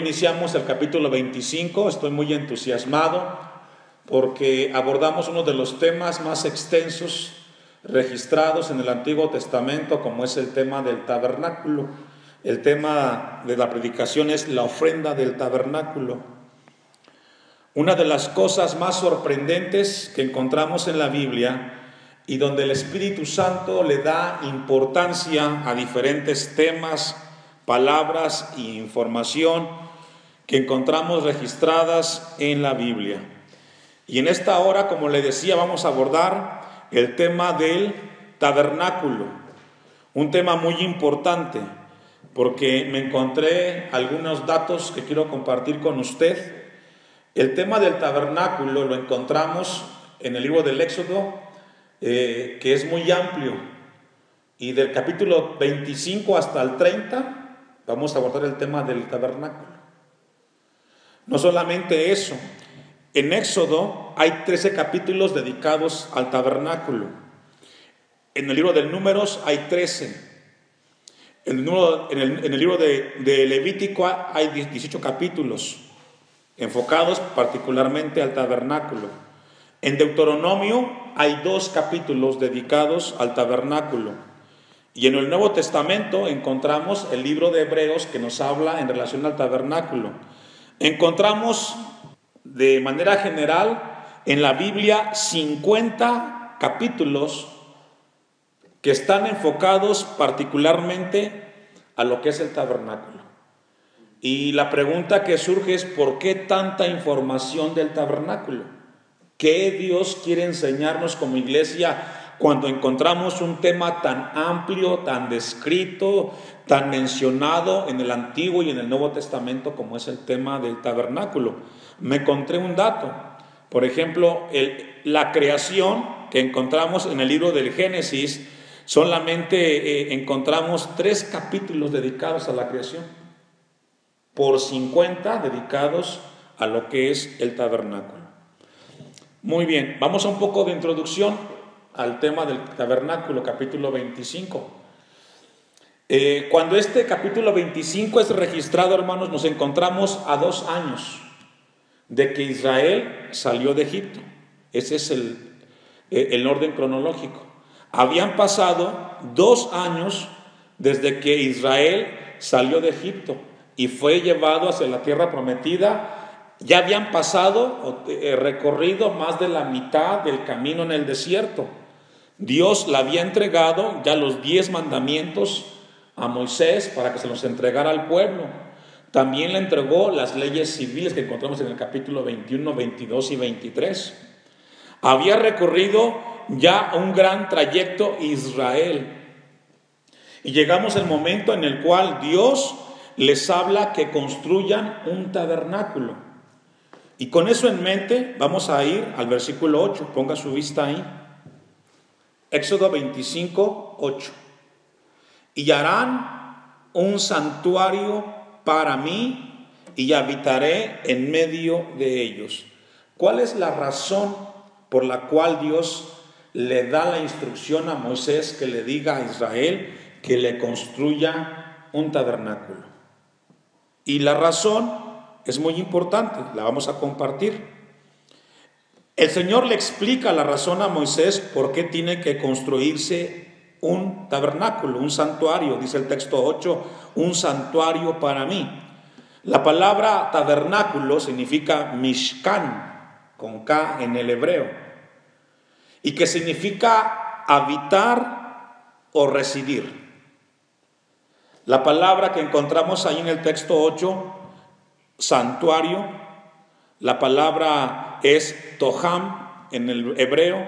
iniciamos el capítulo 25, estoy muy entusiasmado porque abordamos uno de los temas más extensos registrados en el Antiguo Testamento, como es el tema del tabernáculo. El tema de la predicación es la ofrenda del tabernáculo. Una de las cosas más sorprendentes que encontramos en la Biblia y donde el Espíritu Santo le da importancia a diferentes temas, palabras e información que encontramos registradas en la Biblia. Y en esta hora, como le decía, vamos a abordar el tema del tabernáculo, un tema muy importante, porque me encontré algunos datos que quiero compartir con usted. El tema del tabernáculo lo encontramos en el libro del Éxodo, que es muy amplio, y del capítulo 25 hasta el 30 vamos a abordar el tema del tabernáculo. No solamente eso, en Éxodo hay 13 capítulos dedicados al tabernáculo. En el libro de Números hay 13. En el libro de Levítico hay 18 capítulos enfocados particularmente al tabernáculo. En Deuteronomio hay 2 capítulos dedicados al tabernáculo. Y en el Nuevo Testamento encontramos el libro de Hebreos que nos habla en relación al tabernáculo. Encontramos de manera general en la Biblia 50 capítulos que están enfocados particularmente a lo que es el tabernáculo. Y la pregunta que surge es: ¿por qué tanta información del tabernáculo? ¿Qué Dios quiere enseñarnos como iglesia cuando encontramos un tema tan amplio, tan descrito, tan mencionado en el Antiguo y en el Nuevo Testamento como es el tema del tabernáculo? Me encontré un dato. Por ejemplo, la creación que encontramos en el libro del Génesis, solamente encontramos 3 capítulos dedicados a la creación, por 50 dedicados a lo que es el tabernáculo. Muy bien, vamos a un poco de introducción al tema del tabernáculo, capítulo 25. Cuando este capítulo 25 es registrado, hermanos, nos encontramos a 2 años de que Israel salió de Egipto. Ese es el orden cronológico. Habían pasado 2 años desde que Israel salió de Egipto y fue llevado hacia la tierra prometida. Ya habían pasado, recorrido más de la mitad del camino en el desierto. Dios le había entregado ya los 10 mandamientos a Moisés para que se los entregara al pueblo. También le entregó las leyes civiles que encontramos en el capítulo 21, 22 y 23. Había recorrido ya un gran trayecto Israel. Y llegamos al momento en el cual Dios les habla que construyan un tabernáculo. Y con eso en mente vamos a ir al versículo 8. Ponga su vista ahí. Éxodo 25, 8. Y harán un santuario para mí y habitaré en medio de ellos. ¿Cuál es la razón por la cual Dios le da la instrucción a Moisés que le diga a Israel que le construya un tabernáculo? Y la razón es muy importante, la vamos a compartir. El Señor le explica la razón a Moisés por qué tiene que construirse un tabernáculo, un santuario. Dice el texto 8, un santuario para mí. La palabra tabernáculo significa mishkan, con K en el hebreo, y que significa habitar o residir. La palabra que encontramos ahí en el texto 8, santuario, la palabra es toham en el hebreo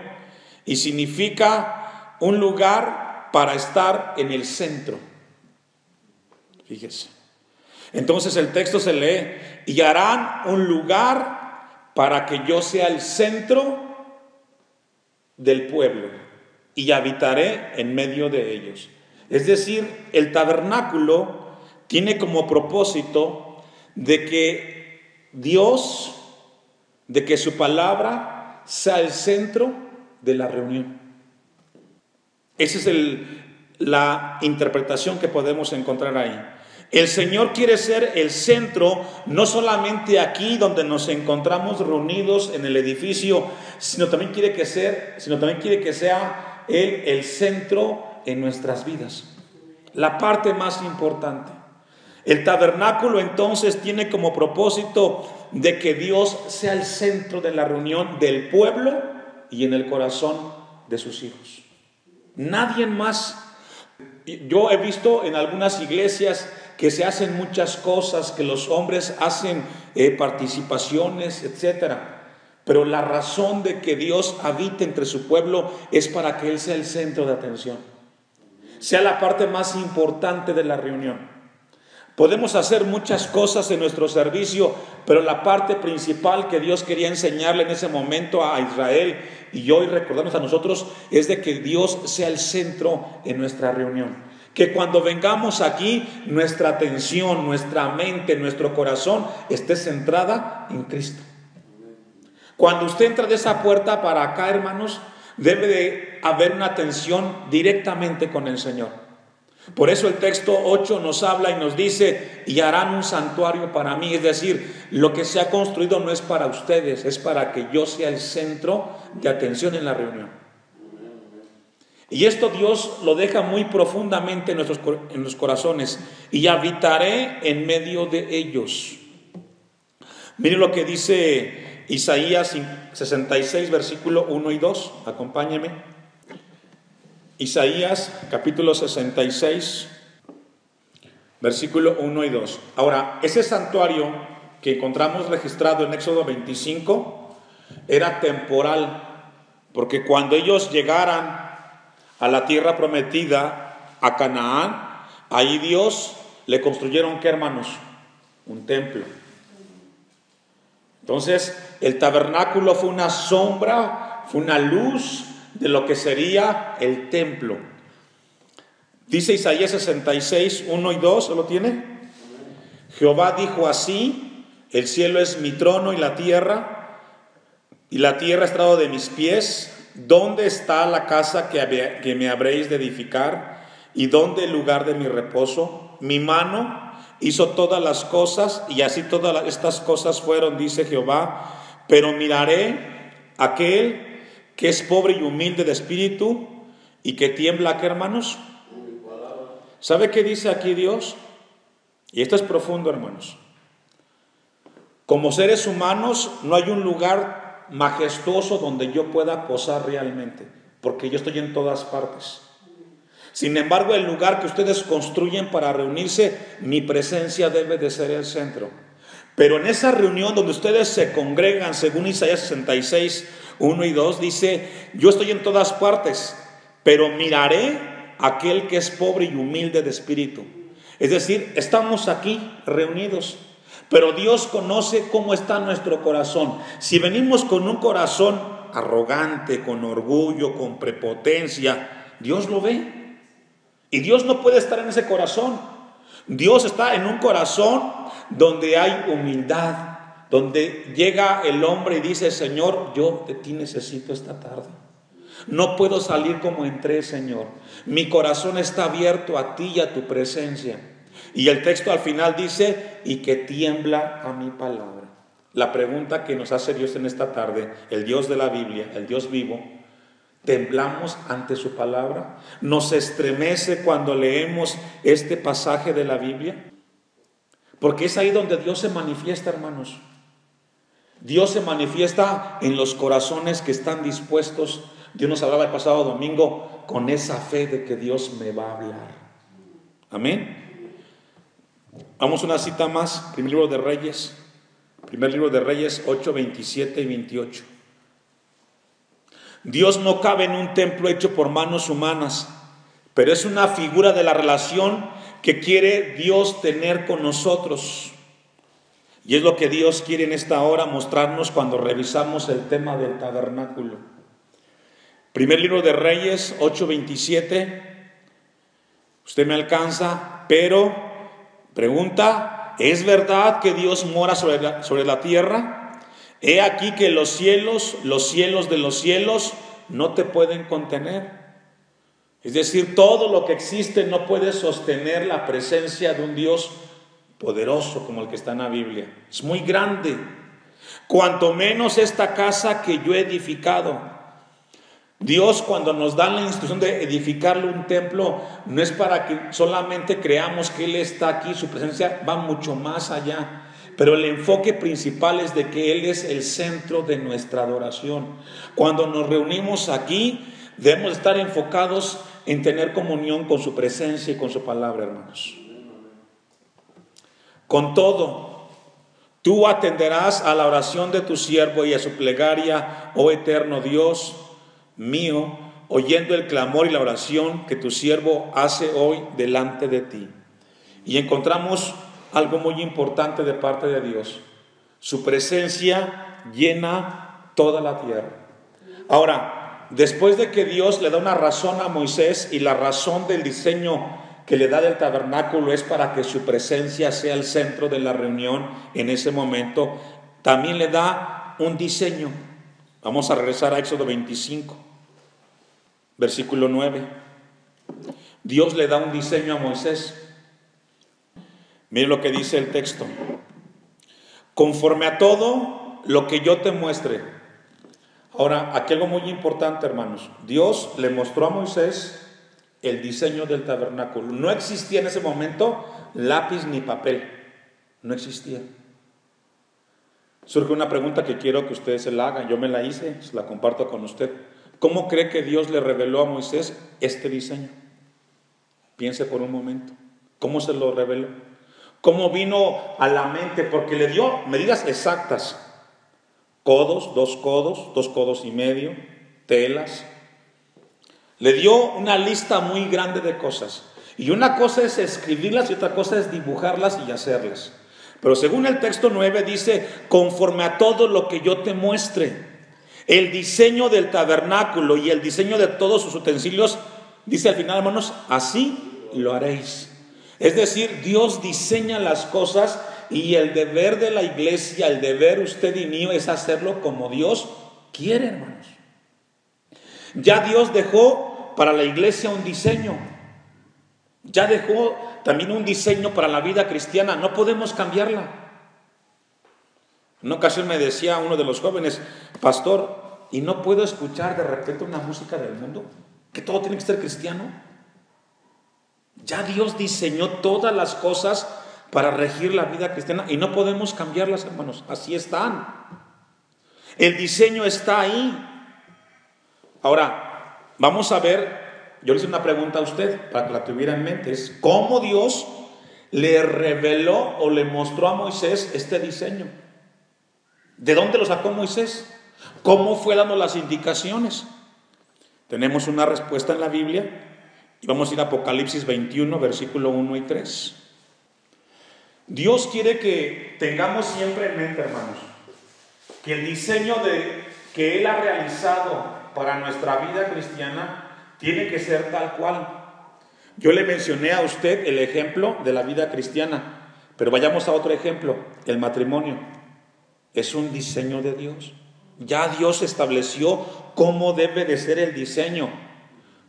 y significa un lugar para estar en el centro. Fíjese. Entonces el texto se lee: y harán un lugar para que yo sea el centro del pueblo y habitaré en medio de ellos. Es decir, el tabernáculo tiene como propósito de que Dios, de que su palabra sea el centro de la reunión. Esa es la interpretación que podemos encontrar ahí. El Señor quiere ser el centro, no solamente aquí donde nos encontramos reunidos en el edificio, sino también quiere que sea Él el centro en nuestras vidas, la parte más importante. El tabernáculo entonces tiene como propósito de que Dios sea el centro de la reunión del pueblo y en el corazón de sus hijos. Nadie más. Yo he visto en algunas iglesias que se hacen muchas cosas, que los hombres hacen participaciones, etcétera. Pero la razón de que Dios habite entre su pueblo es para que Él sea el centro de atención, sea la parte más importante de la reunión. Podemos hacer muchas cosas en nuestro servicio, pero la parte principal que Dios quería enseñarle en ese momento a Israel y hoy recordarnos a nosotros es de que Dios sea el centro en nuestra reunión. Que cuando vengamos aquí, nuestra atención, nuestra mente, nuestro corazón esté centrada en Cristo. Cuando usted entra de esa puerta para acá, hermanos, debe de haber una atención directamente con el Señor. Por eso el texto 8 nos habla y nos dice, y harán un santuario para mí. Es decir, lo que se ha construido no es para ustedes, es para que yo sea el centro de atención en la reunión. Y esto Dios lo deja muy profundamente en los corazones. Y habitaré en medio de ellos. Miren lo que dice Isaías 66, versículo 1 y 2. Acompáñenme. Isaías capítulo 66, versículo 1 y 2. Ahora, ese santuario que encontramos registrado en Éxodo 25 era temporal, porque cuando ellos llegaran a la tierra prometida, a Canaán, ahí Dios le construyeron, ¿qué, hermanos? Un templo. Entonces, el tabernáculo fue una sombra, fue una luz de lo que sería el templo. Dice Isaías 66, 1 y 2, ¿lo tiene? Jehová dijo así: el cielo es mi trono y la tierra estrado de mis pies. ¿Dónde está la casa que me habréis de edificar? ¿Y dónde el lugar de mi reposo? Mi mano hizo todas las cosas, y así todas estas cosas fueron, dice Jehová. Pero miraré aquel que es pobre y humilde de espíritu y que tiembla, ¿qué, hermanos? ¿Sabe qué dice aquí Dios? Y esto es profundo, hermanos. Como seres humanos no hay un lugar majestuoso donde yo pueda posar realmente, porque yo estoy en todas partes. Sin embargo, el lugar que ustedes construyen para reunirse, mi presencia debe de ser el centro. Pero en esa reunión donde ustedes se congregan, según Isaías 66, 1 y 2, dice: yo estoy en todas partes, pero miraré a aquel que es pobre y humilde de espíritu. Es decir, estamos aquí reunidos, pero Dios conoce cómo está nuestro corazón. Si venimos con un corazón arrogante, con orgullo, con prepotencia, Dios lo ve. Y Dios no puede estar en ese corazón. Dios está en un corazón donde hay humildad, donde llega el hombre y dice: Señor, yo de ti necesito esta tarde. No puedo salir como entré, Señor. Mi corazón está abierto a ti y a tu presencia. Y el texto al final dice: y que tiembla a mi palabra. La pregunta que nos hace Dios en esta tarde, el Dios de la Biblia, el Dios vivo: ¿temblamos ante su palabra? ¿Nos estremece cuando leemos este pasaje de la Biblia? Porque es ahí donde Dios se manifiesta, hermanos. Dios se manifiesta en los corazones que están dispuestos. Dios nos hablaba el pasado domingo con esa fe de que Dios me va a hablar. Amén. Vamos a una cita más. Primer libro de Reyes 8, 27 y 28. Dios no cabe en un templo hecho por manos humanas, pero es una figura de la relación que quiere Dios tener con nosotros. Y es lo que Dios quiere en esta hora mostrarnos cuando revisamos el tema del tabernáculo. Primer libro de Reyes 8:27. Usted me alcanza, pero pregunta: ¿es verdad que Dios mora sobre la tierra? He aquí que los cielos de los cielos no te pueden contener. Es decir, todo lo que existe no puede sostener la presencia de un Dios poderoso como el que está en la Biblia. Es muy grande. Cuanto menos esta casa que yo he edificado. Dios, cuando nos da la instrucción de edificarle un templo, no es para que solamente creamos que Él está aquí, su presencia va mucho más allá. Pero el enfoque principal es de que Él es el centro de nuestra adoración. Cuando nos reunimos aquí, debemos estar enfocados en tener comunión con su presencia y con su palabra, hermanos. Con todo, tú atenderás a la oración de tu siervo y a su plegaria, oh eterno Dios mío, oyendo el clamor y la oración que tu siervo hace hoy delante de ti. Y encontramos algo muy importante de parte de Dios. Su presencia llena toda la tierra. Ahora, después de que Dios le da una razón a Moisés, y la razón del diseño que le da del tabernáculo es para que su presencia sea el centro de la reunión en ese momento, también le da un diseño. Vamos a regresar a Éxodo 25, versículo 9. Dios le da un diseño a Moisés. Mire lo que dice el texto. Conforme a todo lo que yo te muestre. Ahora, aquí algo muy importante, hermanos. Dios le mostró a Moisés el diseño del tabernáculo. No existía en ese momento lápiz ni papel. No existía. Surge una pregunta que quiero que ustedes se la hagan. Yo me la hice, se la comparto con usted. ¿Cómo cree que Dios le reveló a Moisés este diseño? Piense por un momento. ¿Cómo se lo reveló? ¿Cómo vino a la mente? Porque le dio medidas exactas. Codos, 2 codos y medio, telas. Le dio una lista muy grande de cosas. Y una cosa es escribirlas y otra cosa es dibujarlas y hacerlas. Pero según el texto 9 dice, conforme a todo lo que yo te muestre. El diseño del tabernáculo y el diseño de todos sus utensilios, dice al final, hermanos, así lo haréis. Es decir, Dios diseña las cosas y el deber de la iglesia, el deber usted y mío es hacerlo como Dios quiere, hermanos. Ya Dios dejó para la iglesia un diseño. Ya dejó también un diseño para la vida cristiana. No podemos cambiarla. En una ocasión me decía uno de los jóvenes, pastor, ¿y no puedo escuchar de repente una música del mundo? ¿Que todo tiene que ser cristiano? Ya Dios diseñó todas las cosas para regir la vida cristiana y no podemos cambiarlas, hermanos. Así están. El diseño está ahí. Ahora, vamos a ver, yo le hice una pregunta a usted para que la tuviera en mente. Es ¿cómo Dios le reveló o le mostró a Moisés este diseño? ¿De dónde lo sacó Moisés? ¿Cómo fue dando las indicaciones? Tenemos una respuesta en la Biblia. Y vamos a ir a Apocalipsis 21, versículo 1 y 3. Dios quiere que tengamos siempre en mente, hermanos, que el diseño que Él ha realizado para nuestra vida cristiana tiene que ser tal cual. Yo le mencioné a usted el ejemplo de la vida cristiana, pero vayamos a otro ejemplo, el matrimonio. Es un diseño de Dios. Ya Dios estableció cómo debe de ser el diseño.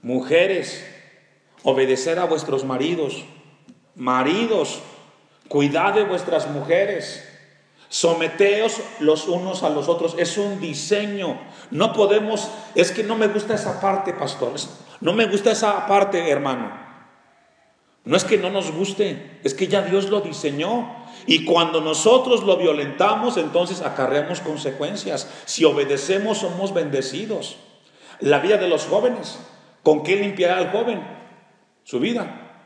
Mujeres, obedecer a vuestros maridos. Maridos, cuidad de vuestras mujeres. Someteos los unos a los otros. Es un diseño. No podemos, es que no me gusta esa parte, pastor. No me gusta esa parte, hermano. No es que no nos guste, es que ya Dios lo diseñó. Y cuando nosotros lo violentamos, entonces acarreamos consecuencias. Si obedecemos, somos bendecidos. La vida de los jóvenes, ¿con qué limpiará el joven su vida?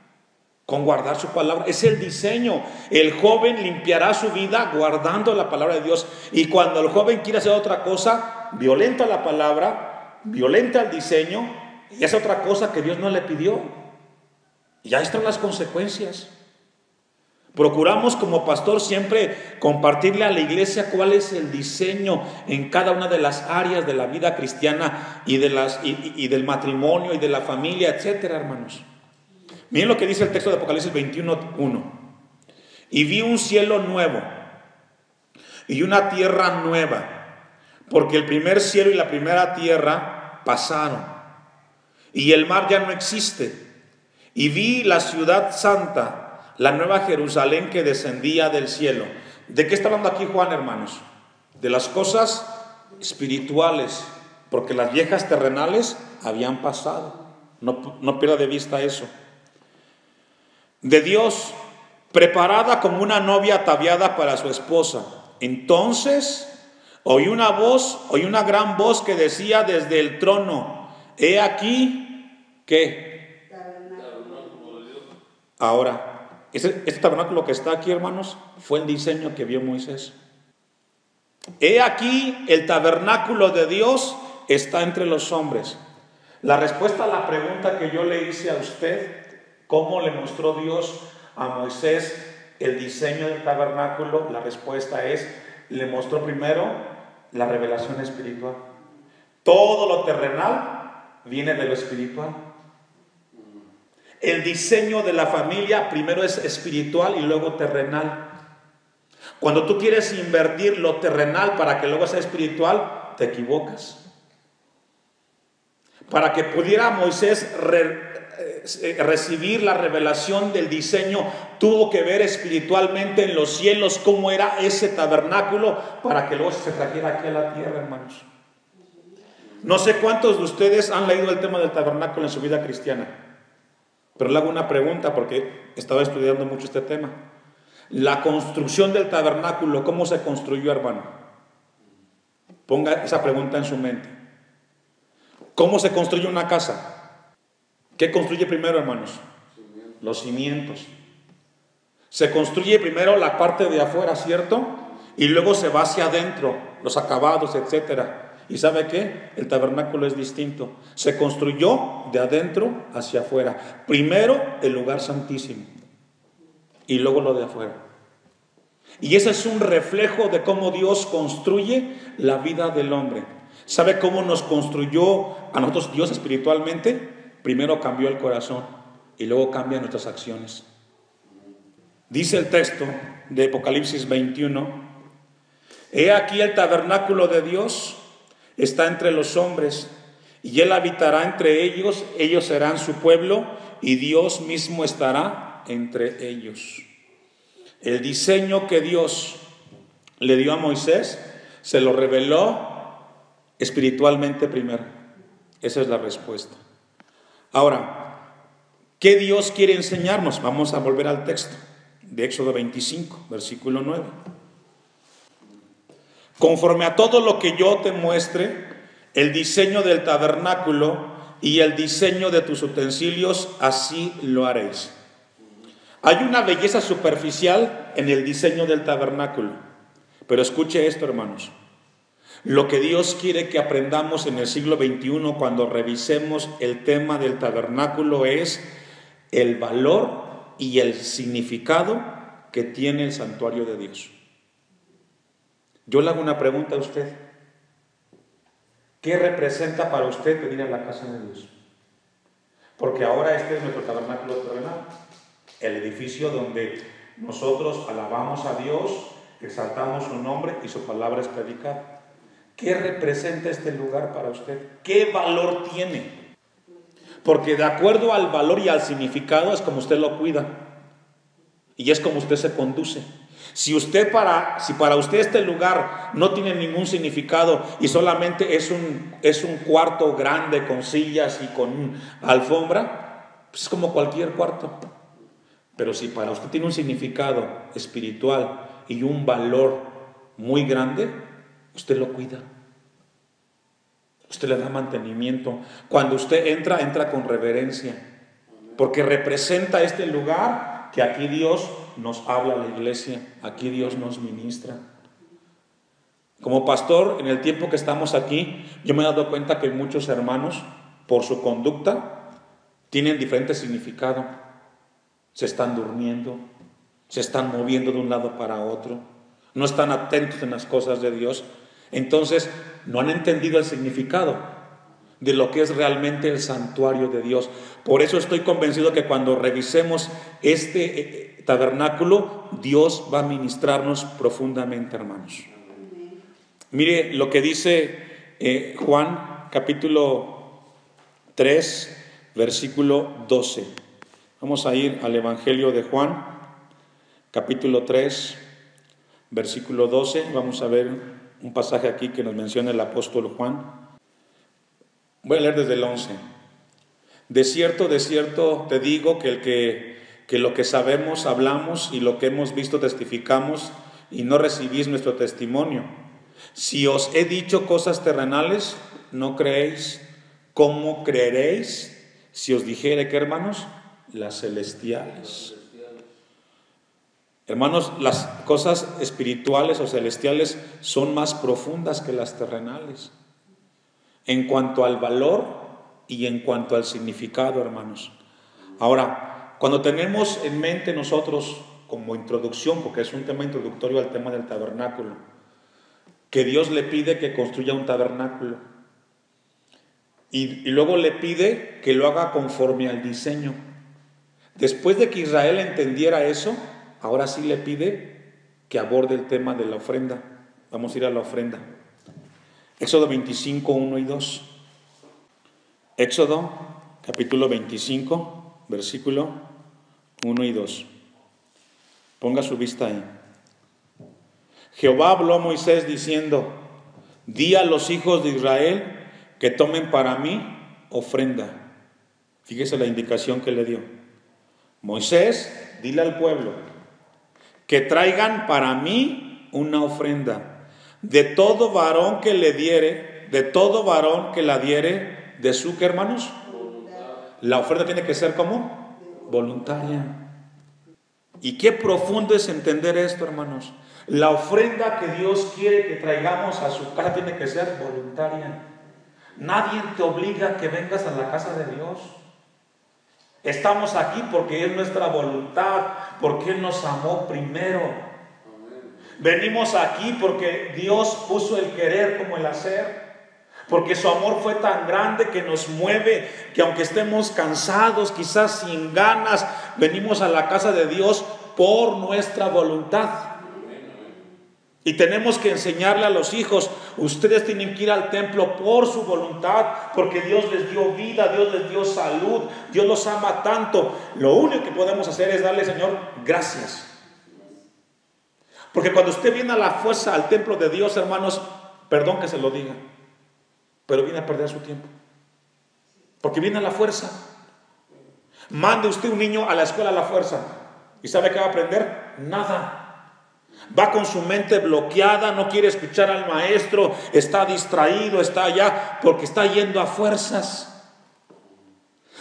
Con guardar su palabra. Es el diseño. El joven limpiará su vida guardando la palabra de Dios. Y cuando el joven quiere hacer otra cosa, violenta la palabra, violenta el diseño y hace otra cosa que Dios no le pidió. Y ahí están las consecuencias. Procuramos como pastor siempre compartirle a la iglesia cuál es el diseño en cada una de las áreas de la vida cristiana y del matrimonio y de la familia, etcétera, hermanos. Miren lo que dice el texto de Apocalipsis 21:1. Y vi un cielo nuevo y una tierra nueva, porque el primer cielo y la primera tierra pasaron, y el mar ya no existe. Y vi la ciudad santa, la nueva Jerusalén que descendía del cielo. ¿De qué está hablando aquí Juan, hermanos? De las cosas espirituales, porque las viejas terrenales habían pasado. No pierda de vista eso. De Dios, preparada como una novia ataviada para su esposa. Entonces oí una gran voz que decía desde el trono: he aquí, ¿qué? Ahora, este tabernáculo que está aquí, hermanos, fue el diseño que vio Moisés. He aquí, el tabernáculo de Dios está entre los hombres. La respuesta a la pregunta que yo le hice a usted, ¿cómo le mostró Dios a Moisés el diseño del tabernáculo? La respuesta es, le mostró primero la revelación espiritual. Todo lo terrenal viene de lo espiritual. El diseño de la familia primero es espiritual y luego terrenal. Cuando tú quieres invertir lo terrenal para que luego sea espiritual, te equivocas. Para que pudiera Moisés recibir la revelación del diseño, tuvo que ver espiritualmente en los cielos cómo era ese tabernáculo para que luego se trajera aquí a la tierra, hermanos. No sé cuántos de ustedes han leído el tema del tabernáculo en su vida cristiana, pero le hago una pregunta porque estaba estudiando mucho este tema. La construcción del tabernáculo, ¿cómo se construyó, hermano? Ponga esa pregunta en su mente. ¿Cómo se construye una casa? ¿Qué construye primero, hermanos? Los cimientos. Se construye primero la parte de afuera, ¿cierto? Y luego se va hacia adentro, los acabados, etcétera. ¿Y sabe qué? El tabernáculo es distinto. Se construyó de adentro hacia afuera. Primero el lugar santísimo y luego lo de afuera. Y ese es un reflejo de cómo Dios construye la vida del hombre. ¿Sabe cómo nos construyó a nosotros Dios espiritualmente? Primero cambió el corazón y luego cambian nuestras acciones. Dice el texto de Apocalipsis 21: he aquí el tabernáculo de Dios está entre los hombres, y Él habitará entre ellos, ellos serán su pueblo, y Dios mismo estará entre ellos. El diseño que Dios le dio a Moisés, se lo reveló espiritualmente primero. Esa es la respuesta. Ahora, ¿qué Dios quiere enseñarnos? Vamos a volver al texto de Éxodo 25, versículo 9. Conforme a todo lo que yo te muestre, el diseño del tabernáculo y el diseño de tus utensilios, así lo haréis. Hay una belleza superficial en el diseño del tabernáculo, pero escuche esto, hermanos. Lo que Dios quiere que aprendamos en el siglo XXI cuando revisemos el tema del tabernáculo es el valor y el significado que tiene el santuario de Dios. Yo le hago una pregunta a usted. ¿Qué representa para usted venir a la casa de Dios? Porque ahora este es nuestro tabernáculo terrenal, el edificio donde nosotros alabamos a Dios, exaltamos su nombre y su palabra es predicada. ¿Qué representa este lugar para usted? ¿Qué valor tiene? Porque de acuerdo al valor y al significado es como usted lo cuida y es como usted se conduce. Si para usted este lugar no tiene ningún significado y solamente es un cuarto grande con sillas y con alfombra, pues es como cualquier cuarto. Pero si para usted tiene un significado espiritual y un valor muy grande, usted lo cuida. Usted le da mantenimiento. Cuando usted entra con reverencia, porque representa este lugar que aquí Dios nos habla a la iglesia, aquí Dios nos ministra. Como pastor, en el tiempo que estamos aquí, yo me he dado cuenta que muchos hermanos, por su conducta, tienen diferente significado. Se están durmiendo, se están moviendo de un lado para otro, no están atentos en las cosas de Dios. Entonces, no han entendido el significado de lo que es realmente el santuario de Dios. Por eso estoy convencido que cuando revisemos este tabernáculo, Dios va a ministrarnos profundamente, hermanos. Mire lo que dice Juan capítulo 3, versículo 12. Vamos a ir al Evangelio de Juan, capítulo 3, versículo 12. Vamos a ver un pasaje aquí que nos menciona el apóstol Juan. Voy a leer desde el 11. De cierto te digo que lo que sabemos hablamos y lo que hemos visto testificamos y no recibís nuestro testimonio. Si os he dicho cosas terrenales, no creéis. ¿Cómo creeréis si os dijere que, hermanos? Las celestiales. Hermanos, las cosas espirituales o celestiales son más profundas que las terrenales. En cuanto al valor y en cuanto al significado, hermanos. Ahora, cuando tenemos en mente nosotros, como introducción, porque es un tema introductorio al tema del tabernáculo, que Dios le pide que construya un tabernáculo y luego le pide que lo haga conforme al diseño. Después de que Israel entendiera eso, ahora sí le pide que aborde el tema de la ofrenda. Vamos a ir a la ofrenda. Éxodo 25, 1 y 2. Éxodo, capítulo 25, versículo 1 y 2. Ponga su vista ahí. Jehová habló a Moisés diciendo: di a los hijos de Israel que tomen para mí ofrenda. Fíjese la indicación que le dio. Moisés, dile al pueblo que traigan para mí una ofrenda. De todo varón que le diere, de todo varón que la diere, de su, ¿qué, hermanos? La ofrenda tiene que ser ¿cómo? Voluntaria. Y qué profundo es entender esto, hermanos. La ofrenda que Dios quiere que traigamos a su casa tiene que ser voluntaria. Nadie te obliga a que vengas a la casa de Dios. Estamos aquí porque es nuestra voluntad, porque Él nos amó primero. Venimos aquí porque Dios puso el querer como el hacer. Porque su amor fue tan grande que nos mueve, que aunque estemos cansados, quizás sin ganas, venimos a la casa de Dios por nuestra voluntad. Y tenemos que enseñarle a los hijos: ustedes tienen que ir al templo por su voluntad, porque Dios les dio vida, Dios les dio salud, Dios los ama tanto. Lo único que podemos hacer es darle, Señor, gracias. Porque cuando usted viene a la fuerza al templo de Dios, hermanos, perdón que se lo diga, pero viene a perder su tiempo. Porque viene a la fuerza. Mande usted un niño a la escuela a la fuerza, ¿y sabe qué va a aprender? Nada. Va con su mente bloqueada, no quiere escuchar al maestro, está distraído, está allá, porque está yendo a fuerzas.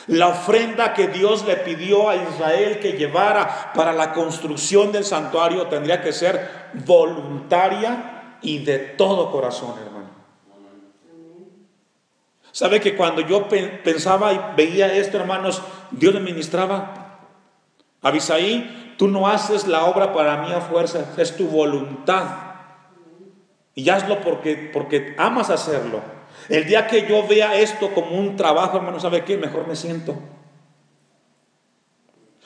La ofrenda que Dios le pidió a Israel que llevara para la construcción del santuario tendría que ser voluntaria y de todo corazón, hermano. ¿Sabe que cuando yo pensaba y veía esto, hermanos, Dios me ministraba? Abisaí, tú no haces la obra para mí a fuerza, es tu voluntad. Y hazlo porque amas hacerlo. El día que yo vea esto como un trabajo, hermano, ¿sabe qué? Mejor me siento.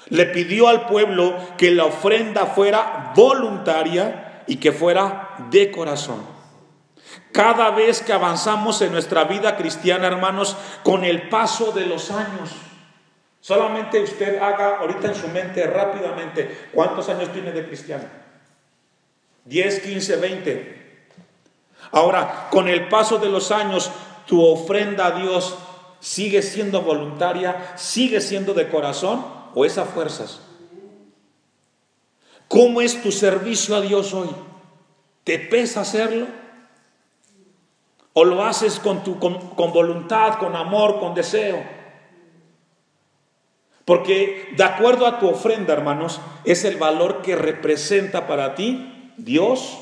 Le pidió al pueblo que la ofrenda fuera voluntaria y que fuera de corazón. Cada vez que avanzamos en nuestra vida cristiana, hermanos, con el paso de los años, solamente usted haga ahorita en su mente rápidamente, ¿cuántos años tiene de cristiano? 10, 15, 20. Ahora, con el paso de los años, tu ofrenda a Dios sigue siendo voluntaria, sigue siendo de corazón o es a fuerzas. ¿Cómo es tu servicio a Dios hoy? ¿Te pesa hacerlo? ¿O lo haces con voluntad, con amor, con deseo? Porque de acuerdo a tu ofrenda, hermanos, es el valor que representa para ti Dios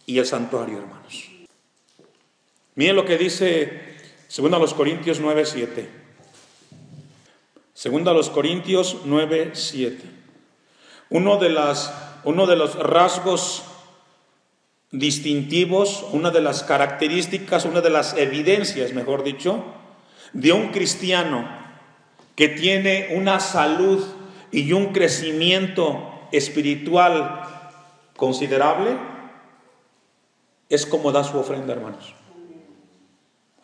y el santuario, hermanos. Miren lo que dice 2 Corintios 9:7. 2 Corintios 9:7. Uno de los rasgos distintivos, una de las características, una de las evidencias, mejor dicho, de un cristiano que tiene una salud y un crecimiento espiritual considerable, es como da su ofrenda, hermanos.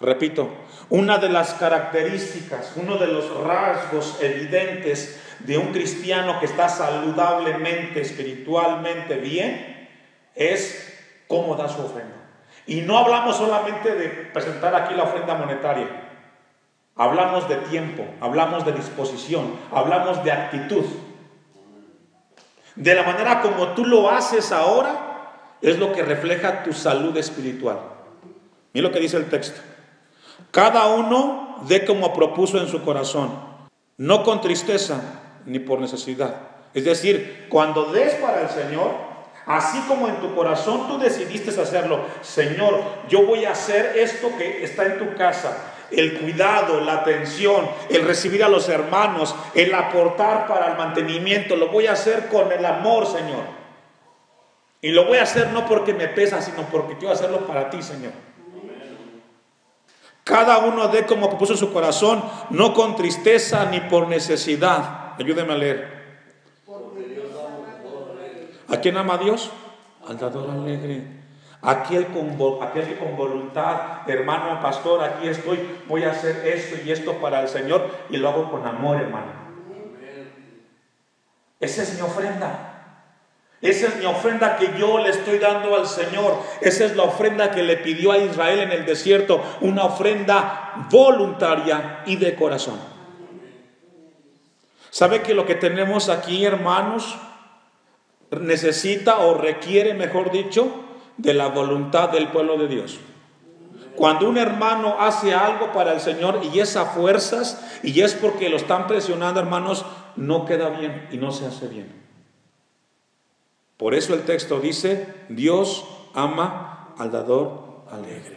Repito, una de las características, uno de los rasgos evidentes de un cristiano que está saludablemente, espiritualmente bien, es cómo da su ofrenda. Y no hablamos solamente de presentar aquí la ofrenda monetaria. Hablamos de tiempo, hablamos de disposición, hablamos de actitud. De la manera como tú lo haces ahora, es lo que refleja tu salud espiritual. Mira lo que dice el texto. Cada uno dé como propuso en su corazón, no con tristeza ni por necesidad. Es decir, cuando des para el Señor, así como en tu corazón tú decidiste hacerlo, Señor, yo voy a hacer esto que está en tu casa, el cuidado, la atención, el recibir a los hermanos, el aportar para el mantenimiento, lo voy a hacer con el amor, Señor. Y lo voy a hacer no porque me pesa, sino porque quiero hacerlo para ti, Señor. Cada uno dé como propuso en su corazón, no con tristeza ni por necesidad. Ayúdeme a leer. ¿A quién ama a Dios? Al dador alegre. Aquel que con voluntad, hermano, pastor, aquí estoy, voy a hacer esto y esto para el Señor, y lo hago con amor, hermano. Esa es mi ofrenda. Esa es mi ofrenda que yo le estoy dando al Señor. Esa es la ofrenda que le pidió a Israel en el desierto. Una ofrenda voluntaria y de corazón. ¿Sabe que lo que tenemos aquí, hermanos, necesita o requiere, mejor dicho, de la voluntad del pueblo de Dios? Cuando un hermano hace algo para el Señor y es a fuerzas y es porque lo están presionando, hermanos, no queda bien y no se hace bien. Por eso el texto dice, Dios ama al dador alegre.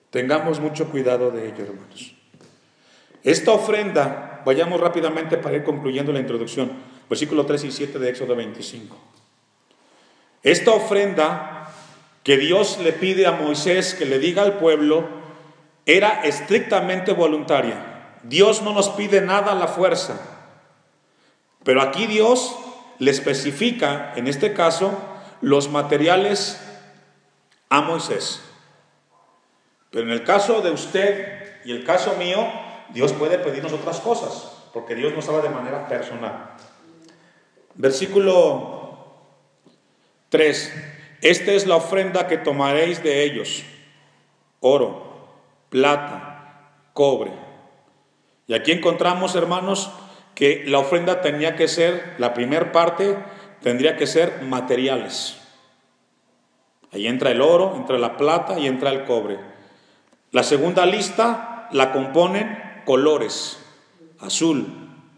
Tengamos mucho cuidado de ello, hermanos. Esta ofrenda, vayamos rápidamente para ir concluyendo la introducción, versículos 3 y 7 de Éxodo 25. Esta ofrenda que Dios le pide a Moisés que le diga al pueblo, era estrictamente voluntaria. Dios no nos pide nada a la fuerza, pero aquí Dios le especifica, en este caso, los materiales a Moisés. Pero en el caso de usted y el caso mío, Dios puede pedirnos otras cosas, porque Dios nos habla de manera personal. Versículo 3. Esta es la ofrenda que tomaréis de ellos: oro, plata, cobre. Y aquí encontramos, hermanos, que la ofrenda tenía que ser, la primera parte tendría que ser materiales. Ahí entra el oro, entra la plata y entra el cobre. La segunda lista la componen colores: azul,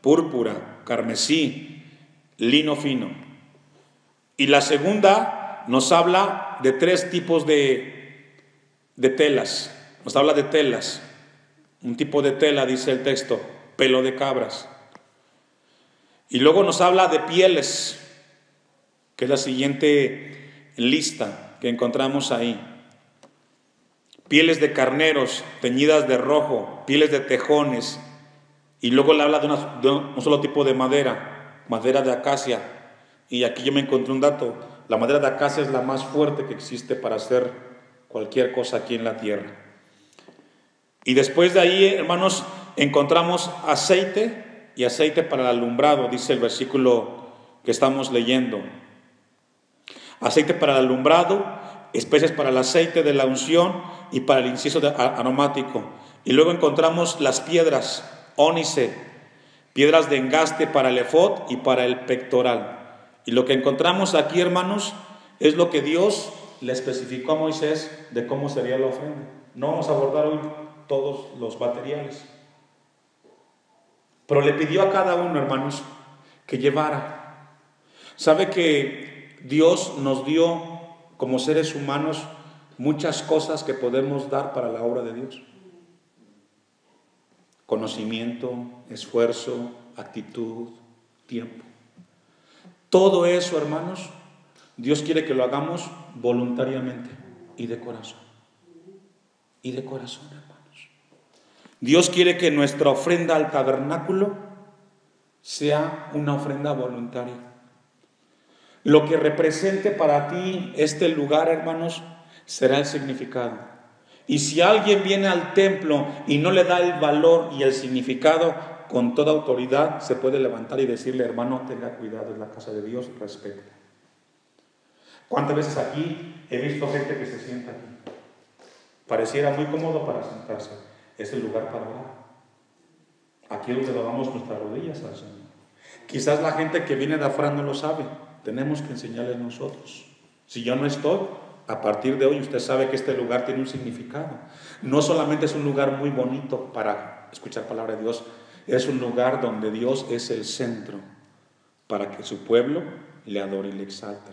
púrpura, carmesí, lino fino. Y la segunda nos habla de tres tipos de telas. Nos habla de telas. Un tipo de tela, dice el texto, pelo de cabras. Y luego nos habla de pieles, que es la siguiente lista que encontramos ahí. Pieles de carneros teñidas de rojo, pieles de tejones. Y luego le habla de un solo tipo de madera, madera de acacia. Y aquí yo me encontré un dato: la madera de acacia es la más fuerte que existe para hacer cualquier cosa aquí en la tierra. Y después de ahí, hermanos, encontramos aceite y aceite para el alumbrado, dice el versículo que estamos leyendo. Aceite para el alumbrado, especies para el aceite de la unción y para el incienso aromático. Y luego encontramos las piedras, ónice, piedras de engaste para el efod y para el pectoral. Y lo que encontramos aquí, hermanos, es lo que Dios le especificó a Moisés de cómo sería la ofrenda. No vamos a abordar hoy todos los materiales, pero le pidió a cada uno, hermanos, que llevara. ¿Sabe que Dios nos dio como seres humanos muchas cosas que podemos dar para la obra de Dios? Conocimiento, esfuerzo, actitud, tiempo. Todo eso, hermanos, Dios quiere que lo hagamos voluntariamente y de corazón. Y de corazón, hermanos. Dios quiere que nuestra ofrenda al tabernáculo sea una ofrenda voluntaria. Lo que represente para ti este lugar, hermanos, será el significado. Y si alguien viene al templo y no le da el valor y el significado, con toda autoridad se puede levantar y decirle: hermano, tenga cuidado, es la casa de Dios, respete. ¿Cuántas veces aquí he visto gente que se sienta aquí? Pareciera muy cómodo para sentarse. Es el lugar para orar. Aquí es donde lavamos nuestras rodillas al Señor. Quizás la gente que viene de afuera no lo sabe. Tenemos que enseñarles nosotros. Si yo no estoy, a partir de hoy usted sabe que este lugar tiene un significado. No solamente es un lugar muy bonito para escuchar palabra de Dios, es un lugar donde Dios es el centro para que su pueblo le adore y le exalte.